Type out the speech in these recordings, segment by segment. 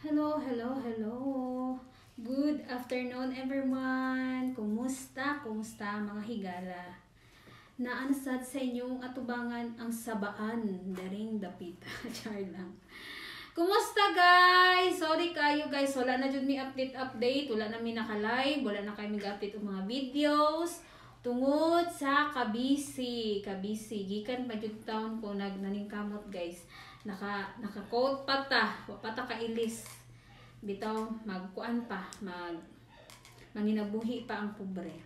Hello, hello, hello. Good afternoon everyone. Kumusta? Kumusta mga higala? Naanasad sa inyong atubangan ang sabaan, daring dapita. Char lang. Kumusta guys? Sorry kayo guys, wala na jud mi update. Wala na mi naka-live, wala na kayo mag-update og mga videos. Tungod sa kabisi, gikan pa jud taon ko nagnaning-kamot guys. Naka-coat pata, wa pata ka ilis. Bitaw magkuan pa, manginabuhi pa ang pobre.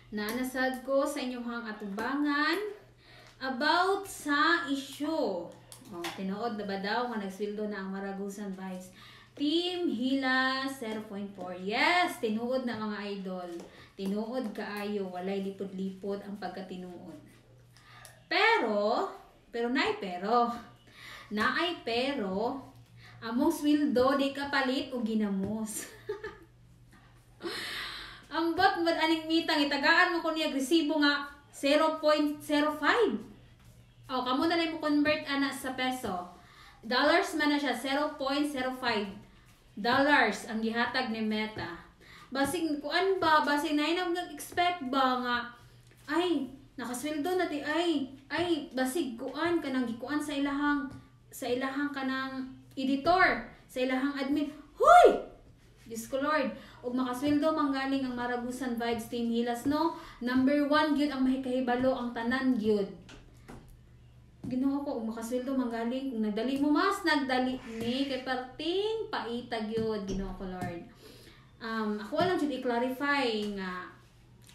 Nanasad ko sa inyong atubangan about sa issue. Tinuod na ba daw nga nagsweldo na ang Maragusan Vibes Team Hila 0.4. Yes, tinuod na mga idol. Tinuod kaayo, walay lipod-lipod ang pagkatinuod. Pero naay pero among sweldo di kapalit og ginamos. Ang bot mod aning mitang itagaan mo ko niya resibo nga 0.05. Kamo na lang mo convert ana sa peso. Dollars man na siya 0.05 dollars ang gihatag ni Meta. Basig kuan ba, basig na nag-expect ba nga ay nakasweldo na di ay basig kuan kanang gikuan sa ilahang kanang editor, sa ilahang admin. Hoy! Diyos ko Lord, ug makasweldo manggaling ang Maragusan Vibes Team Hilas no. Number 1 gyud ang mahikahibalo ang tanan gyud. Ginoo ko ug makasweldo manggaling kung nagdali mo mas nagdali ni kay parting paita gyud Ginoo ko Lord. Ako lang jud i-clarify nga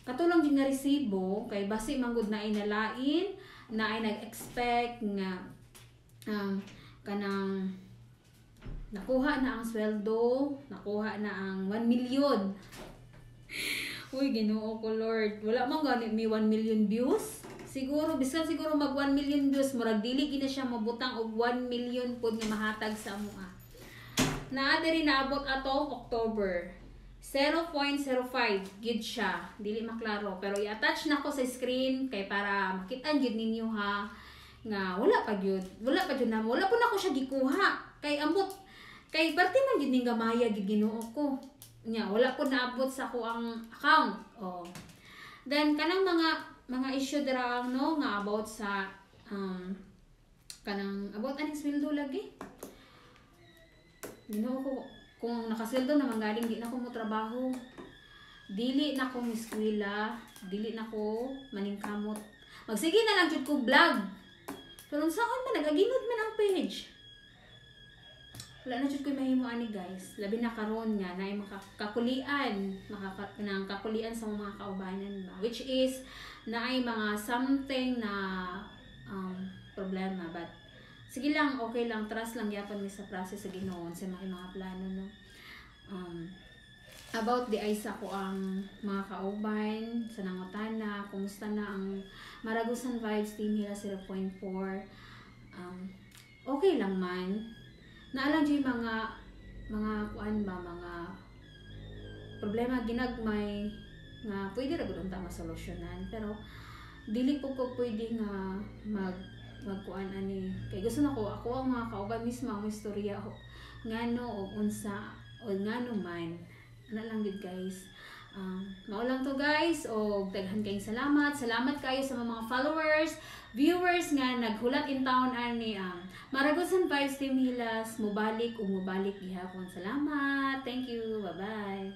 katulong jud nga resibo kay basi manggod na inalain na ay nag-expect nga kanang nakuha na ang sweldo, nakuha na ang 1 million. Uy, Ginoo ko Lord. Wala man gani mi 1 million views. Siguro bisan siguro mag 1 million views murag dili gina siya mabutang og 1 million pud nga mahatag sa amoa. Naa diri naabot atong October. 0.05 gid siya. Dili maklaro pero i-attach nako sa screen kay para makita gid ninyo ha nga wala pa gyud na wala po na ko siya gikuha kay ambot kay parte man gid ning gamaya gid Ginoo ko nya wala po naabot sa ko ang account. Then kanang mga issue dira no nga about sa kanang about aning sweldo lagi Ginoo ko kung nakasweldo na manggaling di na ko mo trabaho, dili na ko miskwela, dili na ko maningkamot, magsige na lang jud ko vlog. Pero saan man nagaginod man ang page. Wala na jud ko mahimo ani guys. Labi na karon nga naay makakakulian, kakulian sa mga kaubanan ba. Which is naay mga something na problema but sige lang, okay lang, trust lang yapon mi sa process sa Ginoo sa mga plano no. About the isa ko ang mga kauban sa nangutana, kumusta na ang Maragusan Vibes Team Hila 0.4. Okay lang man. Naalang dyan mga kuan ba, mga problema ginagmay nga pwede ra gud unta masolusyonan pero dili po ko pwede nga magkuan ani kay gusto nako ako ang mga kauban mismo ang istorya ngano og unsa o ngano man ana lang gid guys. Mao lang to guys og daghan kayong salamat kayo sa mga followers, viewers nga naghulat in town ani Maragusan Vibes Team Hilas mubalik gihapon. Salamat, thank you, bye bye.